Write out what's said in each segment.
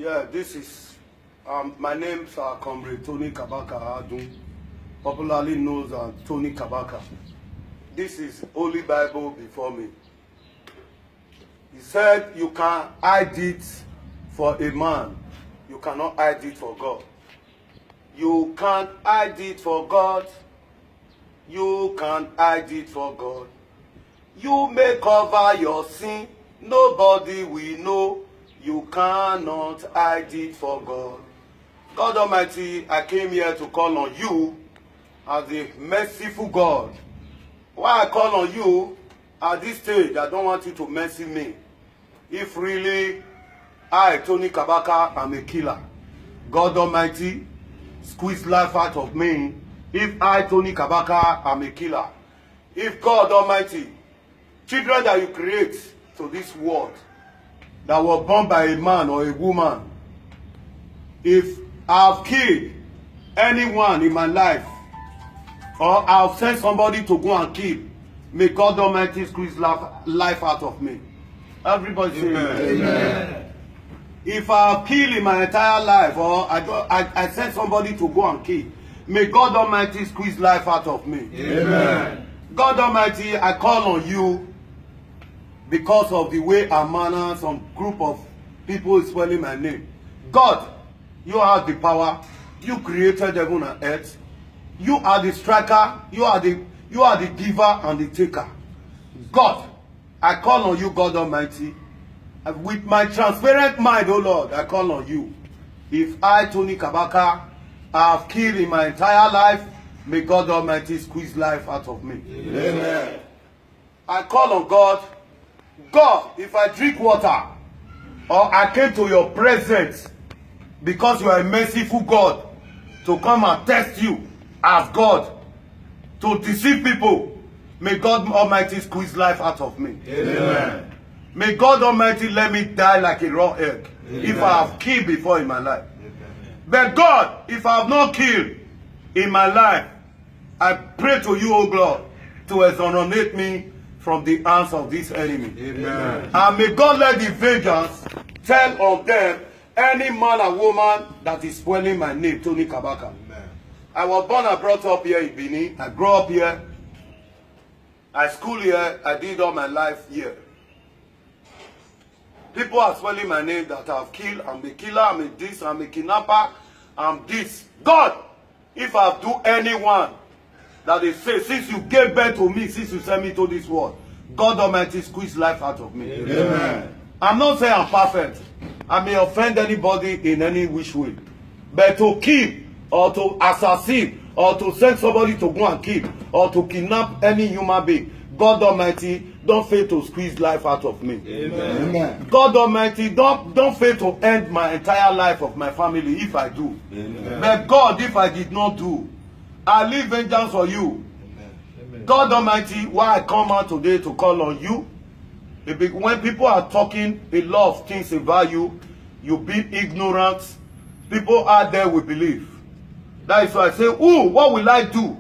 Yeah, this is, my name's Comrade Tony Kabaka Adun, popularly known as Tony Kabaka. This is Holy Bible before me. He said you can hide it for a man, you cannot hide it for God. You can't hide it for God, you can't hide it for God. You may cover your sin, nobody will know. You cannot hide it for God. God Almighty, I came here to call on you as a merciful God. Why I call on you at this stage, I don't want you to mercy me. If really I, Tony Kabaka, am a killer, God Almighty, squeeze life out of me. If I, Tony Kabaka, am a killer. If God Almighty, children that you create to this world, that were born by a man or a woman, if I've killed anyone in my life, or I've sent somebody to go and kill, may God Almighty squeeze life out of me. Everybody say amen. Amen. If I've killed in my entire life, or I sent somebody to go and kill, may God Almighty squeeze life out of me. Amen. God Almighty, I call on you because of the way and manner some group of people is spelling my name. God, you have the power. You created heaven and earth. You are the striker. You are the giver and the taker. God, I call on you, God Almighty. With my transparent mind, oh Lord, I call on you. If I, Tony Kabaka, have killed in my entire life, may God Almighty squeeze life out of me. Amen. I call on God. God, if I drink water, or I came to your presence because you are a merciful God, to come and test you as God, to deceive people, may God Almighty squeeze life out of me. Amen. May God Almighty let me die like a raw egg. Amen. If I have killed before in my life. Amen. But God, if I have not killed in my life, I pray to you, O God, to exonerate me from the hands of this enemy. Amen. And may God let the vengeance tell on them any man and woman that is spoiling my name, Tony Kabaka. Amen. I was born and brought up here in Benin. I grew up here. I school here. I did all my life here. People are spelling my name that I've killed. I'm a killer. I'm a this. I'm a kidnapper. I'm this. God, if I've do anyone that they say, since you gave birth to me, since you sent me to this world, God Almighty squeeze life out of me. Amen. I'm not saying I'm perfect. I may offend anybody in any which way. But to kill, or to assassin, or to send somebody to go and kill, or to kidnap any human being, God Almighty, don't fail to squeeze life out of me. Amen. Amen. God Almighty, don't fail to end my entire life of my family if I do. Amen. But God, if I did not do, I leave vengeance for you. Amen. God Almighty, why I come out today to call on you, when people are talking a lot of things about you, you be ignorant, people out there will believe. That is why I say, oh, what will I do?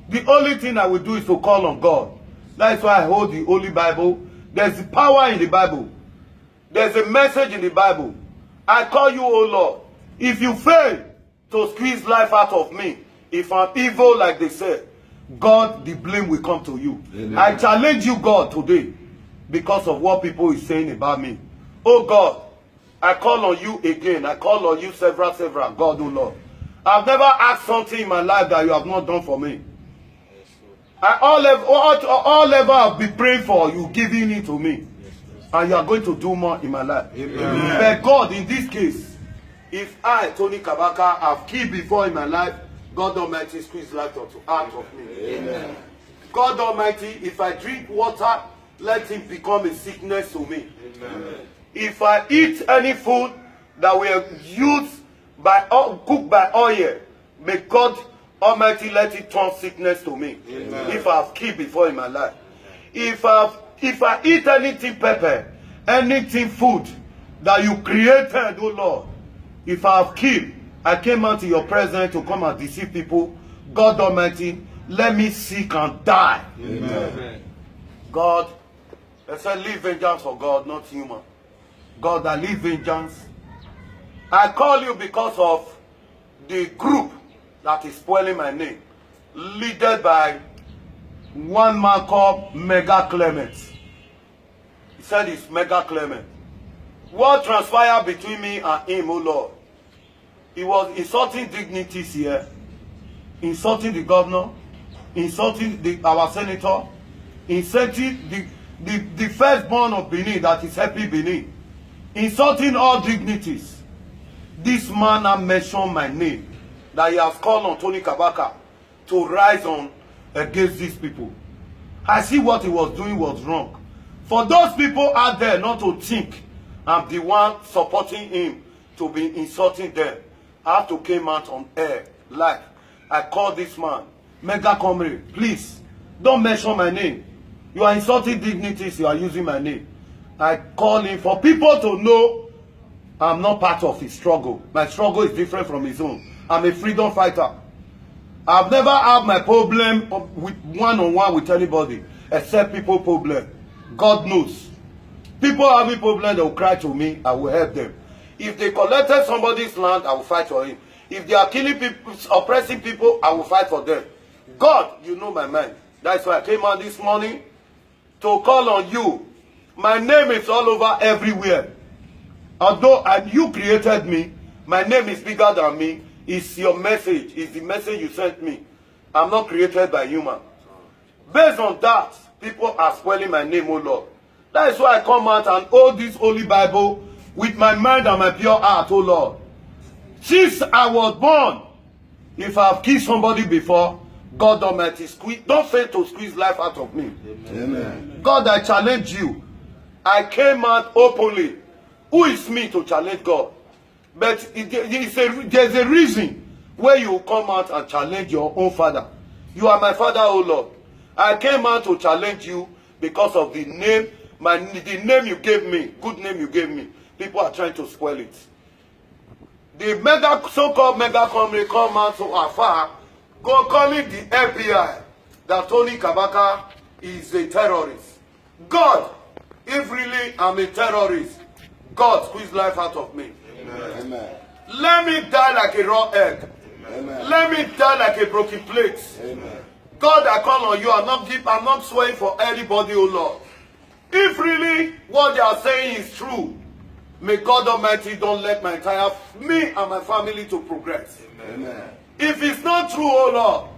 The only thing I will do is to call on God. That is why I hold the Holy Bible. There's power in the Bible. There's a message in the Bible. I call you, oh Lord, if you fail to squeeze life out of me, if I'm evil like they said, God, the blame will come to you. Amen. I challenge you, God, today because of what people is saying about me. Oh God, I call on you again. I call on you several, God, oh Lord. I've never asked something in my life that you have not done for me. All ever I've been praying for, you giving it to me. And you are going to do more in my life. Amen. But God, in this case, if I, Tony Kabaka, have killed before in my life, God Almighty squeeze life out of me. Amen. God Almighty, if I drink water, let it become a sickness to me. Amen. If I eat any food that were used by cooked by oil, may God Almighty let it turn sickness to me. Amen. If I have killed before in my life. If I eat anything pepper, anything food that you created, oh Lord, if I have killed, I came out to your presence to come and deceive people. God Almighty, let me seek and die. Amen. God, I said leave vengeance for God, not human. God, I leave vengeance I call you because of the group that is spoiling my name, led by one man called Mega Clement. He said it's Mega Clement. What transpired between me and him, oh Lord? He was insulting dignities here, insulting the governor, insulting our senator, insulting the firstborn of Benin, that is Happy Benin, insulting all dignities. This man has mentioned my name, that he has called on Tony Kabaka to rise on against these people. I see what he was doing was wrong. For those people out there not to think I'm the one supporting him to be insulting them, I have to come out on air live. I call this man, Mega Comrade, please don't mention my name. You are insulting dignities, you are using my name. I call him for people to know I'm not part of his struggle. My struggle is different from his own. I'm a freedom fighter. I've never had my problem with one-on-one with anybody except people problem. God knows. People having problem, they will cry to me, I will help them. If they collected somebody's land, I will fight for him. If they are killing people, oppressing people, I will fight for them. God, you know my mind. That's why I came out this morning to call on you. My name is all over everywhere. Although you created me, my name is bigger than me. It's your message. It's the message you sent me. I'm not created by human. Based on that, people are spoiling my name, oh Lord. That is why I come out and hold this Holy Bible with my mind and my pure heart, oh Lord. Since I was born, if I've killed somebody before, God Almighty, don't fail to squeeze life out of me. Amen. God, I challenge you. I came out openly. Who is me to challenge God? But there's a reason where you come out and challenge your own father. You are my father, oh Lord. I came out to challenge you because of the name, the name you gave me, good name you gave me. People are trying to spoil it. The so-called mega company come out so afar, go calling the FBI that Tony Kabaka is a terrorist. God, if really I'm a terrorist, God squeeze life out of me. Amen. Let me die like a raw egg. Amen. Let me die like a broken plate. Amen. God, I call on you. I'm not swearing for anybody, oh Lord. If really what they are saying is true, may God Almighty don't let me and my family to progress. Amen. If it's not true, oh Lord,